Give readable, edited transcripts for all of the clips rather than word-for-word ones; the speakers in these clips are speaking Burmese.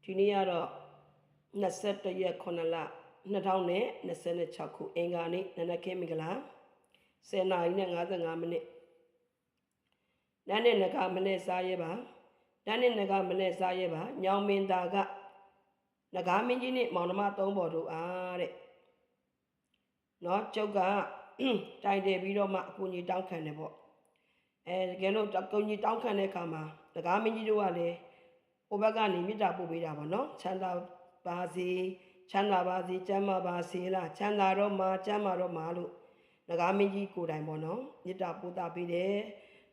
ဒီနေ့ကတော့21ရက်9လ2026ခုအင်္ဂါနေ့နနက်ခင်းမင်္ဂလာ10:55မိနစ်နန်းနဲ့နဂမနဲ့စားရဲပါနန်းနဲ့နဂမနဲ့စားရဲပါညောင်မင်းသားကနဂမင်းကြီးနဲ့မောင်နှမသုံးပေါ်တို့အားတဲ့နော်ကျုပ်ကတိုင်တယ်ပြီးတော့မှအကူကြီးတောင်းခံတယ်ပေါ့တကယ်လို့အကူကြီးတောင်းခံတဲ့အခါမှာနဂမင်းကြီးတို့ကလည်းဟိုဘက်ကနေမေတ္တာပို့ပေးတာပေါ့နော်ချမ်းသာပါစေချမ်းသာပါစေကျမ်းမာပါစေလားချမ်းသာတော့မှာကျမ်းမာတော့မှာလို့နဂမင်းကြီးကိုယ်တိုင်ပေါ့နော်မေတ္တာပို့တာပေးတယ်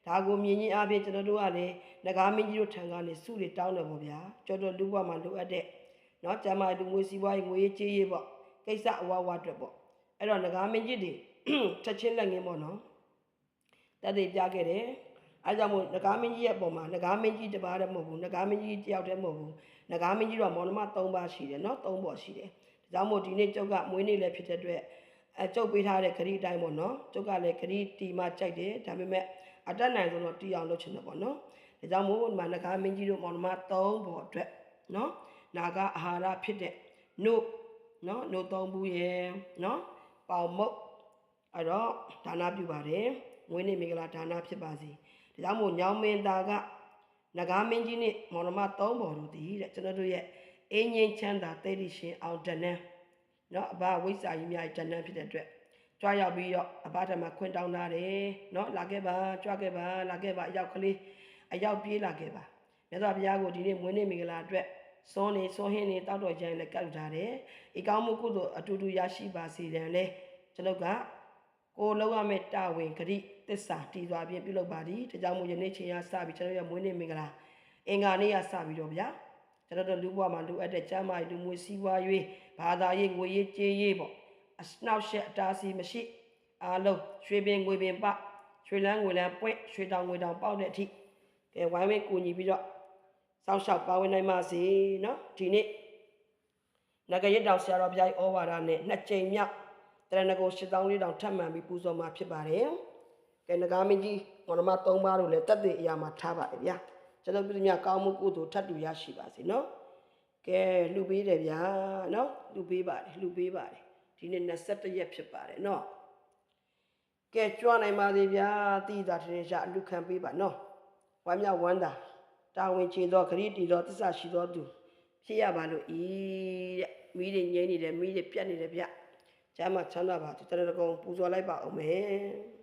ဒါကိုမြင်ချင်းအပြင်ကျွန်တော်တို့ကလည်းနဂမင်းကြီးတို့ထံကနေစုတွေတောင်းတယ်ပေါ့ဗျာကျော်တော်လူဘဝမှာလိုအပ်တဲ့နော်ကျမ်းမာလူငွေစီးပွားရေးငွေရေးကြေးရေးပေါ့ကိစ္စအဝဝအတွက်ပေါ့အဲ့တော့နဂမင်းကြီးတွေချက်ချင်းလက်ငင်းပေါ့နော်တက်တွေပြခဲ့တယ်အဲကြောင့်မို့နဂမင်းကြီးရဲ့ပုံမှာနဂမင်းကြီးတစ်ပါးတည်းမဟုတ်ဘူးနဂမင်းကြီးတယောက်တည်းမဟုတ်ဘူးနဂမင်းကြီးတော့မောင်နှမ3ပါးရှိတယ်နော်3ပေါ်ရှိတယ်ဒါကြောင့်မို့ဒီနေ့ကျုပ်ကမွေးနေ့လည်းဖြစ်တဲ့အတွက်ကျုပ်ပေးထားတဲ့ခရီးအတိုင်းပေါ့နော်ကျုပ်ကလည်းခရီးတီမှကြိုက်တယ်ဒါပေမဲ့အတက်နိုင်ဆုံးတော့တီအောင်လုပ်ချင်တယ်ပေါ့နော်ဒါကြောင့်မို့ဒီမှာနဂမင်းကြီးတို့မောင်နှမ3ပေါ်အတွက်နော်နာဂအာဟာရဖြစ်တဲ့နို့နော်နို့3ဘူးရဲ့နော်ပေါင်မုတ်အဲ့တော့ဒါနပြုပါတယ်ငွေနေ့မင်္ဂလာဒါနဖြစ်ပါစေဒါကြောင့်မို့ညောင်မင်းသားကနဂမင်းကြီးနဲ့မောင်နှမ3ပေါ်တို့တည်တဲ့ကျွန်တော်တို့ရဲ့အင်းငင်းချမ်းသာတိတ်ရှင်အောင်တနန်းနော်အဘဝိဇ္ဇာကြီးများတနန်းဖြစ်တဲ့အတွက်ကြွားရောက်ပြီးတော့အဘဓမ္မခွင့်တောင်းတာတယ်နော်လာခဲ့ပါကြွားခဲ့ပါလာခဲ့ပါအယောက်ကလေးအယောက်ပြေးလာခဲ့ပါမြတ်စွာဘုရားကိုဒီနေ့မွေးနေ့မင်္ဂလာအတွက်စွန်းနေစွန်းဟင်းနေတောက်တော်ကြရင်လည်းကပ်ထားတယ်ဤကောင်းမှုကုသိုလ်အတူတူရရှိပါစေတယ်လေကျွန်တော်ကကိုလုံးရမယ့်တာဝန်ဂရိသစ္စာတည်စွာဖြင့်ပြုလုပ်ပါသည်ဒါကြောင့်မို့ယနေ့ချိန်ရစပြီးကျွန်တော်ရဲ့မွေးနေ့မင်္ဂလာအင်္ဂါနေ့ရစပြီးတော့ဗျာကျွန်တော်တို့လူဘဝမှာလိုအပ်တဲ့ကျမ်းမာရေးလူမှုစီးပွားရေးဘာသာရေးငွေရေးကြေးရေးပေါ့အနောက်ရှက်အတားစီမရှိအားလုံးရွှေပင်ငွေပင်ပရွှေလန်းငွေလန်းပွင့်ရွှေတောင်ငွေတောင်ပေါက်တဲ့အထိကဲဝိုင်းဝန်းကူညီပြီးတော့စောင့်ရှောက်ပါဝင်နိုင်ပါစေနော်ဒီနေ့နဂရစ်တောင်ဆရာတော်ဘုရားဩဝါဒနဲ့2ကြိမ်မြောက်တရဏဂုံ8400တောင်ထပ်မံပြီးပူဇော်မှာဖြစ်ပါတယ်ကဲနဂမင်းကြီးမောင်နှမ3ပါးတို့လည်းတက်တဲ့အရာမှာထားပါတယ်ဗျာကျွန်တော်ပြည်မြကောင်းမှုကုသိုလ်ထပ်တူရရှိပါစေနော်ကဲလှူပေးတယ်ဗျာနော်လှူပေးပါတယ်လှူပေးပါတယ်ဒီနေ့21ရက်ဖြစ်ပါတယ်နော်ကဲကြွနိုင်ပါစေဗျာတိသာထင်ရှားအလူခံပေးပါနော်ဝမ်းမြောက်ဝမ်းသာတာဝန်ချေသောခရီးတည်သောသစ္စာရှိသောသူဖြစ်ရပါလို့ဤတဲ့မိတွေငြိမ်းနေတယ်မိတွေပြတ်နေတယ်ဗျကျမ်းမှာချမ်းသာပါတရဏဂုံပူဇော်လိုက်ပါအောင်မယ်